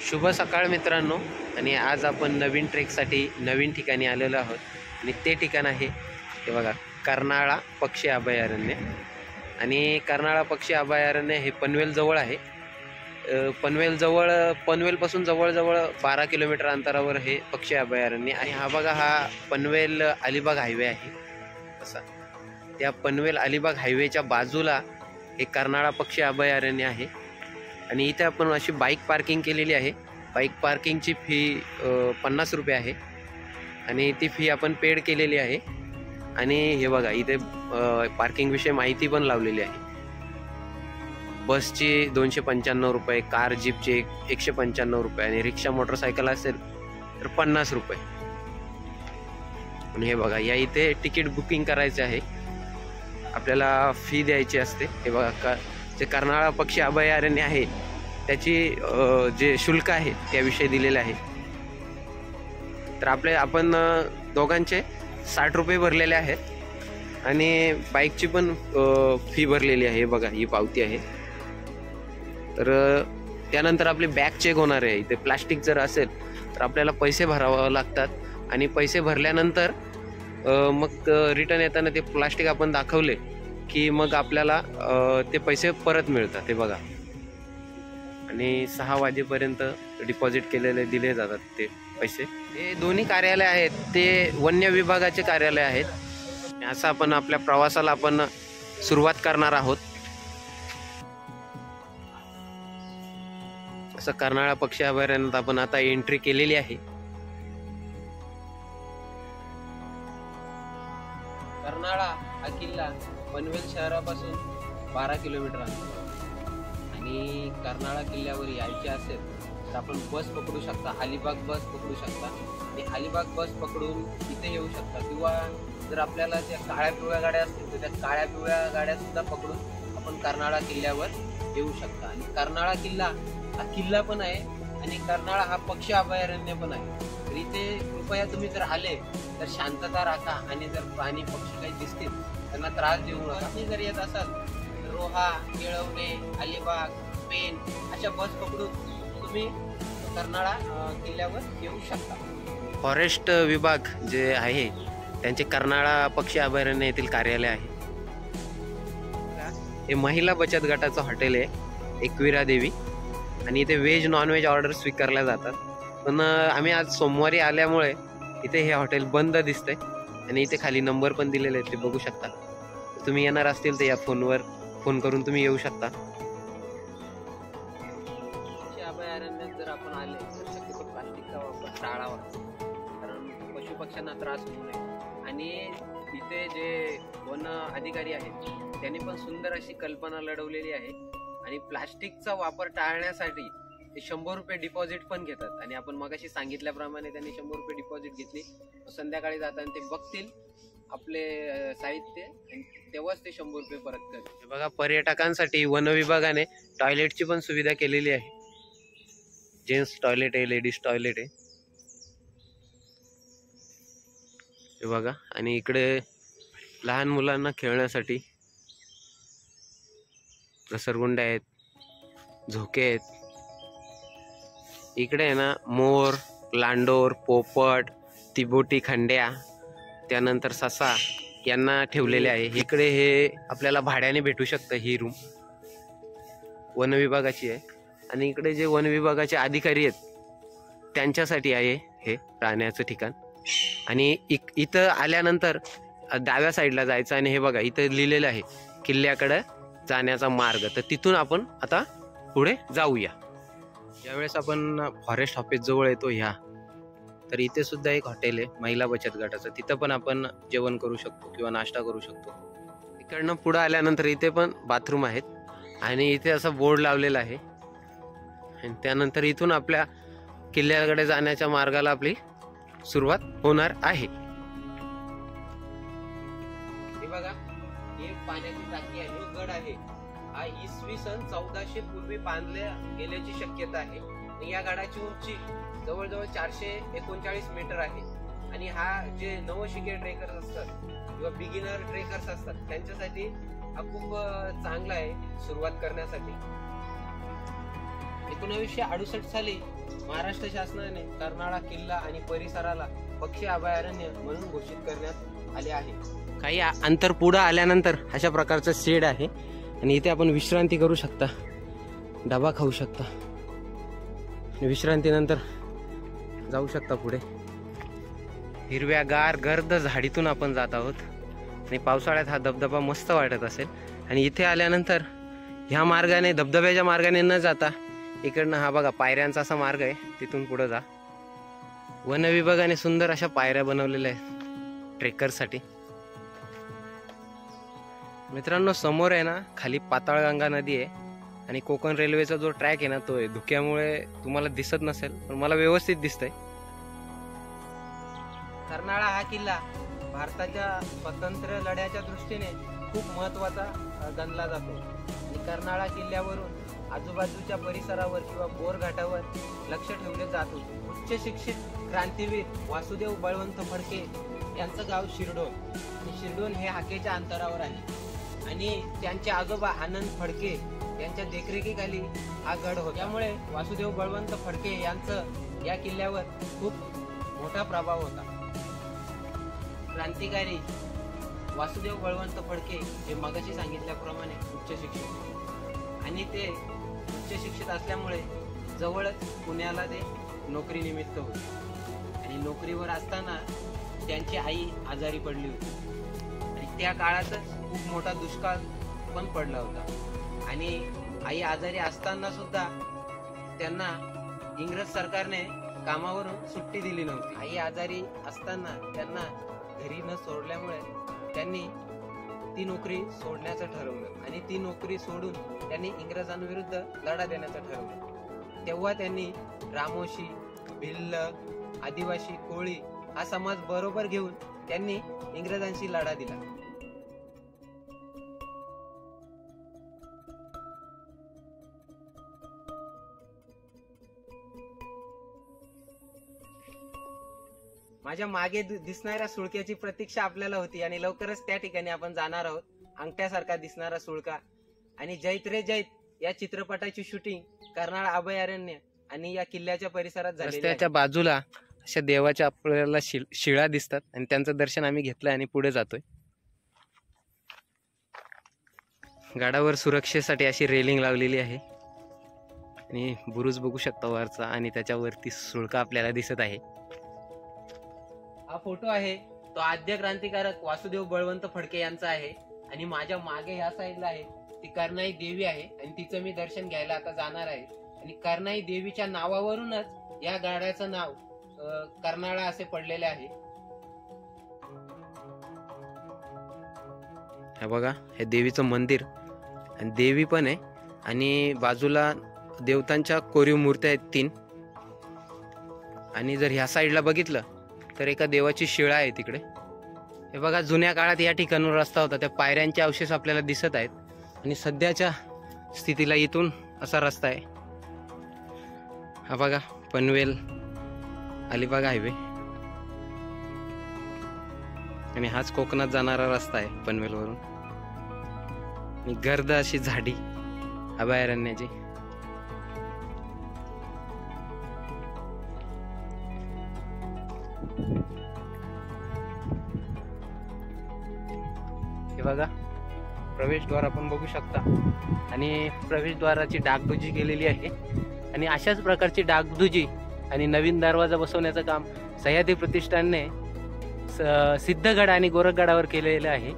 शुभ सकाळ मित्रांनो, आणि आज आपण नवीन ट्रेकसाठी नवीन ठिकाणी आलेलो आहोत. आणि ते ठिकाण आहे हे बघा, कर्नाळा पक्षी अभयारण्य. आणि कर्नाळा पक्षी अभयारण्य हे पनवेलजवळ आहे. पनवेलपासून जवळजवळ 12 किलोमीटर अंतरावर हे पक्षी अभयारण्य. आणि हा बघा, हा पनवेल अलिबाग हायवे आहे. असा त्या पनवेल अलिबाग हायवेच्या बाजूला हे कर्नाळा पक्षी अभयारण्य आहे. आणि इथे आपण अशी बाईक पार्किंग केलेली आहे. बाईक पार्किंगची फी 50 रुपये आहे आणि ती फी आपण पेड केलेली आहे. आणि हे बघा, इथे पार्किंग विषयी माहिती पण लावलेली आहे. बसची 295 रुपये, कार जीपची 195 रुपये, आणि रिक्षा मोटरसायकल असेल तर 50 रुपये. आणि हे बघा, या इथे तिकीट बुकिंग करायचे आहे, आपल्याला फी द्यायची असते. हे बघा, जे कर्नाळा पक्षी अभयारण्य आहे त्याची जे शुल्क आहे त्याविषयी दिलेले आहे. तर आपण दोघांचे 60 रुपये भरलेले आहेत आणि बाईकची पण फी भरलेली आहे. बघा, ही पावती आहे. तर त्यानंतर आपली बॅग चेक होणार आहे. इथे प्लास्टिक जर असेल तर आपल्याला पैसे भरावे लागतात, आणि पैसे भरल्यानंतर मग रिटर्न येताना ते प्लास्टिक आपण दाखवले की मग आपल्याला ते पैसे परत मिळतात. ते बघा, आणि 6 वाजेपर्यंत डिपॉझिट केलेले दिले जातात ते पैसे. हे दोन्ही कार्यालय आहेत ते वन्य विभागाचे कार्यालय आहेत. असं आपण आपल्या प्रवासाला आपण सुरुवात करणार आहोत. असं कर्नाळा पक्षी अभयारण्यात आपण आता एंट्री केलेली आहे. कर्नाळा हा किल्ला पनवेल शहरापासून 12 किलोमीटर आहे. आणि कर्नाळा किल्ल्यावर यायचे असेल तर आपण बस पकडू शकता, अलिबाग बस पकडू शकता. आणि अलिबाग बस पकडून इथे येऊ शकता, किंवा जर आपल्याला त्या काळ्या पिवळ्या गाड्या असतील तर त्या काळ्या पिवळ्या गाड्या सुद्धा पकडून आपण कर्नाळा किल्ल्यावर येऊ शकता. आणि कर्नाळा किल्ला हा किल्ला पण आहे आणि कर्नाळा हा पक्षी अभयारण्य पण आहे. तर इथे कृपया तुम्ही जर आले तर शांतता राखा, आणि जर प्राणी पक्षी काही दिसतील त्यांना त्रास देऊ नका. तुम्ही जर येत असाल तर रोहा, केळवणे, अलिबाग, पेन अशा बस पकडून तुम्ही कर्नाळा किल्ल्यावर येऊ शकता. फॉरेस्ट विभाग जे आहे त्यांचे कर्नाळा पक्षी अभयारण्य येथील कार्यालय आहे. हे महिला बचत गटाचं हॉटेल आहे, एकविरा देवी. आणि इथे व्हेज नॉनव्हेज ऑर्डर स्वीकारल्या जातात. पण आम्ही आज सोमवारी आल्यामुळे इथे हे हॉटेल बंद दिसतंय. आणि इथे खाली नंबर पण दिलेले आहेत, ते बघू शकता. तुम्ही येणार असतील तर या फोनवर फोन करून तुम्ही येऊ शकता. अभयारण्यात जर आपण आले तर शक्यतो प्लास्टिकचा वापर टाळावा, कारण पशुपक्ष्यांना त्रास होऊ नये. आणि इथे जे वन अधिकारी आहेत त्यांनी पण सुंदर अशी कल्पना लढवलेली आहे. आणि प्लास्टिकचा वापर टाळण्यासाठी ते 100 रुपये डिपॉझिट पण घेतात. आणि आपण मगाशी सांगितल्याप्रमाणे त्यांनी 100 रुपये डिपॉझिट घेतली, संध्याकाळी जाताना ते बघतील आपले साहित्य आणि तेव्हाच ते 100 रुपये परत करतील. बघा, पर्यटकांसाठी वन विभागाने टॉयलेटची पण सुविधा केलेली आहे. जेंट्स टॉयलेट आहे, लेडीज टॉयलेट आहे. हे बघा, आणि इकडे लहान मुलांना खेळण्यासाठी घसरगुंड्या आहेत, झोके आहेत. इकडे आहे ना, मोर, लांडोर, पोपट, तिबोटी, खंड्या, त्यानंतर ससा यांना ठेवलेले आहे. इकडे हे आपल्याला भाड्याने भेटू शकतं. ही रूम वन विभागाची आहे. आणि इकडे जे वन विभागाचे अधिकारी आहेत त्यांच्यासाठी आहे हे राहण्याचं ठिकाण. आणि इथं आल्यानंतर डाव्या साईडला जायचं. आणि हे बघा, इथं लिहिलेलं आहे किल्ल्याकडे जाण्याचा मार्ग. तर तिथून आपण आता पुढे जाऊया. ज्यावेळेस आपण फॉरेस्ट ऑफिस जवळ येतो ह्या, तर इथे सुद्धा एक हॉटेल आहे महिला बचत गटाचं. तिथं पण आपण जेवण करू शकतो किंवा नाश्ता करू शकतो. इकडनं पुढं आल्यानंतर इथे पण बाथरूम आहेत. आणि इथे असा बोर्ड लावलेला आहे. आणि त्यानंतर इथून आपल्या किल्ल्याकडे जाण्याच्या मार्गाला आपली सुरुवात होणार आहे. हे बघा, ही पाण्याची टाकी आहे, गड आहे. हा इसवी सन 1400 पूर्वी बांधल्या गेल्याची शक्यता आहे. आणि या गडाची उंची जवळजवळ 439 मीटर आहे. आणि हा जे नवशिके ट्रेकर्स असतात किंवा बिगिनर ट्रेकर्स असतात त्यांच्यासाठी हा खूप चांगला आहे सुरुवात करण्यासाठी. 1968 साली महाराष्ट्र शासनाने कर्नाळा किल्ला आणि परिसराला पक्षी अभयारण्य म्हणून घोषित करण्यात आले आहे. काही अंतर पुढे आल्यानंतर अशा प्रकारचं शेड आहे आणि इथे आपण विश्रांती करू शकता, डबा खाऊ शकता. विश्रांतीनंतर जाऊ शकता पुढे. हिरव्यागार गर्द झाडीतून आपण जात आहोत आणि पावसाळ्यात हा धबधबा मस्त वाटत असेल. आणि इथे आल्यानंतर ह्या मार्गाने, धबधब्याच्या मार्गाने न जाता इकडनं हा बघा पायऱ्यांचा असा मार्ग आहे, तिथून पुढे जा. वन विभागाने सुंदर अशा पायऱ्या बनवलेल्या आहेत ट्रेकरसाठी. मित्रांनो, समोर आहे ना खाली पाताळगंगा नदी आहे आणि कोकण रेल्वेचा जो ट्रॅक आहे ना तो आहे. धुक्यामुळे तुम्हाला दिसत नसेल पण मला व्यवस्थित दिसतंय. कर्नाळा हा किल्ला भारताच्या स्वातंत्र्य लढ्याच्या दृष्टीने खूप महत्वाचा गणला जातो. आणि कर्नाळा किल्ल्यावरून आजूबाजूच्या परिसरावर किंवा बोरघाटावर लक्ष ठेवले जात होते. उच्च शिक्षित क्रांतीवीर वासुदेव बळवंत फडके यांचं गाव शिरडोन आणि शिरडोन हे हाकेच्या अंतरावर आहे. आणि त्यांचे आजोबा आनंद फडके यांच्या देखरेखीखाली हा गड होता. त्यामुळे वासुदेव बळवंत फडके यांचं या किल्ल्यावर खूप मोठा प्रभाव होता. क्रांतिकारी वासुदेव बळवंत फडके हे मगाशी सांगितल्याप्रमाणे उच्च शिक्षित आणि ते उच्च शिक्षित असल्यामुळे जवळच पुण्याला ते नोकरीनिमित्त होते. आणि नोकरीवर असताना त्यांची आई आजारी पडली होती आणि त्या काळातच खूप मोठा दुष्काळ पण पडला होता. आणि आई आजारी असताना सुद्धा त्यांना इंग्रज सरकारने कामावरून सुट्टी दिली नव्हती. आई आजारी असताना त्यांना घरी न सोडल्यामुळे त्यांनी ती नोकरी सोडण्याचं ठरवलं आणि ती नोकरी सोडून त्यांनी इंग्रजांविरुद्ध लढा देण्याचं ठरवलं. तेव्हा त्यांनी रामोशी, भिल्ल, आदिवासी, कोळी हा समाज बरोबर घेऊन त्यांनी इंग्रजांशी लढा दिला. माझ्या मागे दिसणाऱ्या सुळक्याची प्रतीक्षा आपल्याला होती आणि लवकरच त्या ठिकाणी आपण जाणार आहोत. अंगठ्यासारखा दिसणारा सुळका आणि जैत रे जैत या चित्रपटाची शूटिंग कर्नाळा अभयारण्य आणि या किल्ल्याच्या परिसरात झाली. रस्त्याच्या बाजूला अशा देवाच्या आपल्याला शिळा दिसतात आणि त्यांचं दर्शन आम्ही घेतलंय आणि पुढे जातोय. गडावर सुरक्षेसाठी अशी रेलिंग लावलेली आहे आणि बुरुज बघू शकता वरचा आणि त्याच्यावरती सुळका आपल्याला दिसत आहे. हा फोटो आहे तो आद्य क्रांतिकारक वासुदेव बळवंत फडके यांचा आहे. आणि माझ्या मागे ह्या साईडला आहे ती कर्नाई देवी आहे आणि तिचं मी दर्शन घ्यायला आता जाणार आहे. आणि कर्नाई देवीच्या नावावरूनच या गडाचं नाव कर्नाळा असे पडलेले आहे. हे बघा, हे देवीचं मंदिर आणि देवी पण आहे आणि बाजूला देवतांच्या कोरीव मूर्त्या आहेत 3. आणि जर ह्या साईडला बघितलं तर एका देवाची शिळा आहे तिकडे. हे बघा, जुन्या काळात या ठिकाणून रस्ता होता, त्या पायऱ्यांचे अवशेष आपल्याला दिसत आहेत. आणि सध्याच्या स्थितीला इथून असा रस्ता आहे. हा बघा, पनवेल अलिबाग हायवे आणि हाच कोकणात जाणारा रस्ता आहे पनवेलवरून. आणि गर्द अशी झाडी अभयारण्याची. हे बघा, प्रवेशद्वार आपण बघू शकता आणि प्रवेशद्वाराची डागडुजी केलेली आहे. आणि अशाच प्रकारची डागडुजी आणि नवीन दरवाजा बसवण्याचं काम सह्याद्री प्रतिष्ठानने सिद्धगड आणि गोरखगडावर केलेलं आहे.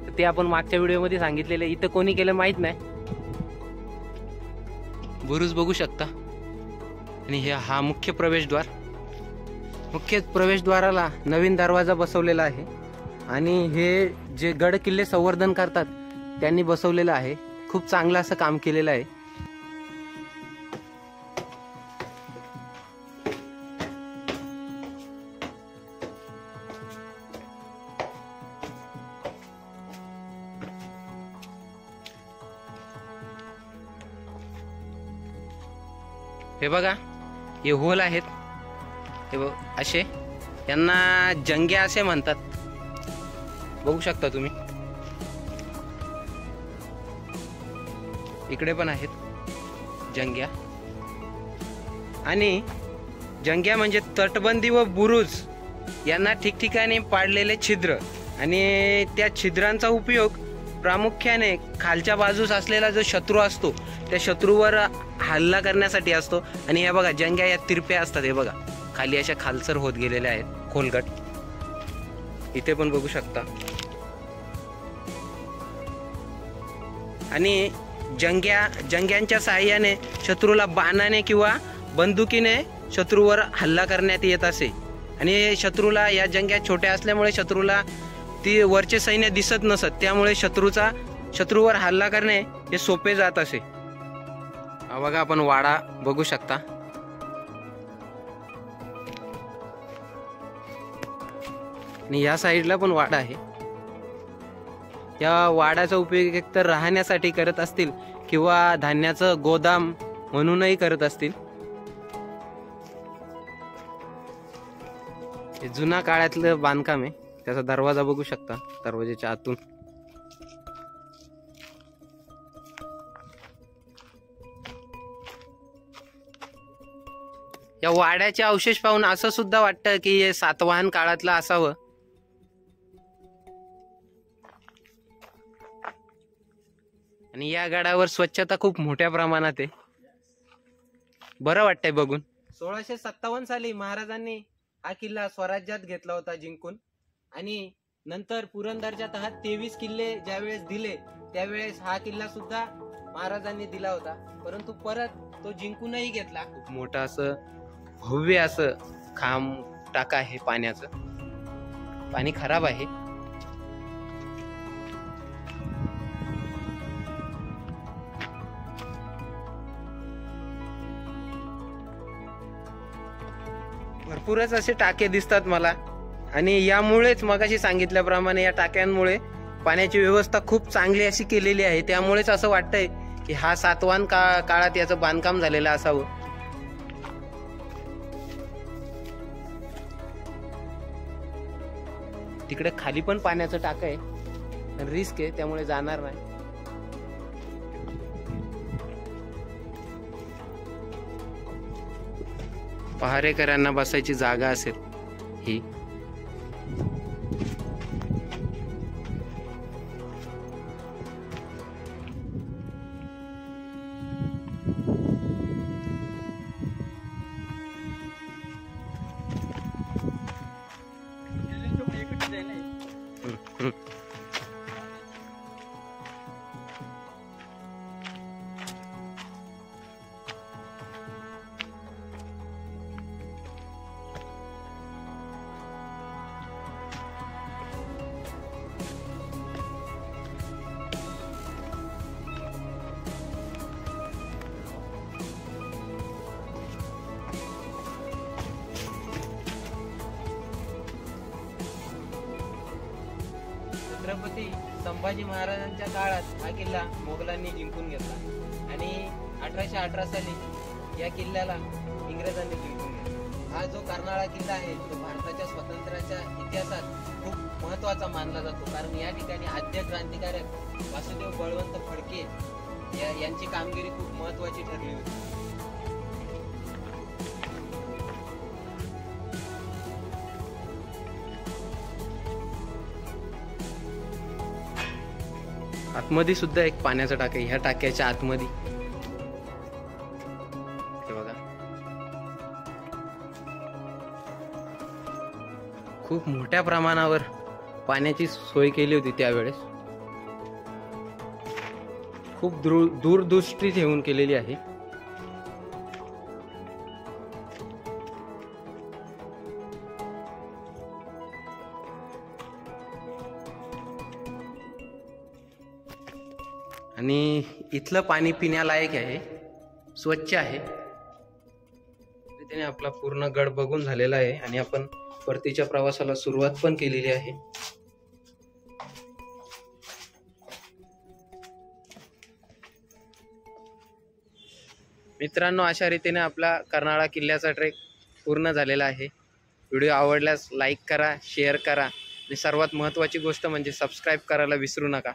तर ते आपण मागच्या व्हिडिओमध्ये सांगितलेले. इथं कोणी केलं माहित नाही. बुरुज बघू शकता आणि हा मुख्य प्रवेशद्वार. मुख्य प्रवेशद्वाराला नवीन दरवाजा बसवलेला आहे आणि हे जे गड किल्ले संवर्धन करतात त्यांनी बसवलेलं आहे. खूप चांगलं असं काम केलेलं आहे. हे बघा, हे होल आहेत, हे बघ असे, यांना जंग्या असे म्हणतात. बघू शकता तुम्ही, इकडे पण आहेत जंग्या. आणि जंग्या म्हणजे तटबंदी व बुरुज यांना ठिकठिकाणी पाडलेले छिद्र आणि त्या छिद्रांचा उपयोग प्रामुख्याने खालच्या बाजूस असलेला जो शत्रू असतो त्या शत्रूवर हल्ला करण्यासाठी असतो। आणि हे बघा जंग्या या तिरप्या असतात, हे बघा खाली अशा खालसर होत गेलेल्या आहेत खोलगट, इथे पण बघू शकता। आणि जंग्यांच्या साहाय्याने शत्रूला बाणाने किंवा बंदुकीने शत्रूवर हल्ला करण्यात येत असे। आणि शत्रूला या जंग्या छोट्या असल्यामुळे शत्रूला ती वरचे सैन्य दिसत नसत, त्यामुळे शत्रूवर हल्ला करणे हे सोपे जात असे। बघा आपण वाडा बघू शकता, आणि या साईडला पण वाडा आहे। या वाड्याचा उपयोग एकतर राहण्यासाठी करत असतील किंवा धान्याचं गोदाम म्हणूनही करत असतील। हे जुना काळातलं बांधकाम आहे, त्याचा दरवाजा बघू शकता, दरवाजाच्या आतून या वाड्याचे अवशेष पाहून असं सुद्धा वाटतं की हे सातवाहन काळातलं असावं। आणि या गडावर स्वच्छता खूप मोठ्या प्रमाणात आहे, बरं वाटतंय बघून। 1657 साली महाराजांनी हा किल्ला स्वराज्यात घेतला होता जिंकून, आणि नंतर पुरंदरच्या तहात 23 किल्ले ज्यावेळेस दिले त्यावेळेस हा किल्ला सुद्धा महाराजांनी दिला होता, परंतु परत तो जिंकूनही घेतला। खूप मोठा असं भव्य असं खांब टाका आहे पाण्याचं, पाणी खराब आहे। भरपूरच असे टाके दिसतात मला, आणि यामुळेच मगाशी सांगितल्याप्रमाणे या टाक्यांमुळे पाण्याची व्यवस्था खूप चांगली अशी केलेली आहे, त्यामुळेच असं वाटतंय की हा सातवाहन काळात याचं बांधकाम झालेलं असावं। तिकडे खाली पण पाण्याचं टाक आहे, रिस्क आहे त्यामुळे जाणार नाही। पहारेकऱ्यांना बसायची जागा असेल ही। छत्रपती संभाजी महाराजांच्या काळात हा किल्ला मोगलांनी जिंकून घेतला, आणि 1818 साली या किल्ल्याला इंग्रजांनी जिंकून घेतला। हा जो कर्नाळा किल्ला आहे तो भारताच्या स्वातंत्र्याच्या इतिहासात खूप महत्त्वाचा मानला जातो, कारण या ठिकाणी आद्य क्रांतिकारक वासुदेव बळवंत फडके यांची कामगिरी खूप महत्त्वाची ठरली होती। आतमध्ये सुद्धा एक पाण्याचा टाका आहे, ह्या टाक्याच्या आतमध्ये हे बघा खूप मोठ्या प्रमाणावर पाण्याची सोय केली होती त्यावेळेस, खूप दूरदृष्टी ठेवून केलेली आहे। आणि इथलं पाणी पिण्यालायक आहे, स्वच्छ आहे। त्याने आपला पूर्ण गड बघून झालेला आहे, आणि आपण परतीच्या प्रवासाला सुरुवात पण केलेली आहे। मित्रांनो, अशा रीतीने आपला कर्नाळा किल्ल्याचा ट्रेक पूर्ण झालेला आहे। व्हिडिओ आवडल्यास लाईक करा, शेअर करा, आणि सर्वात महत्त्वाची गोष्ट म्हणजे सबस्क्राईब करायला विसरू नका।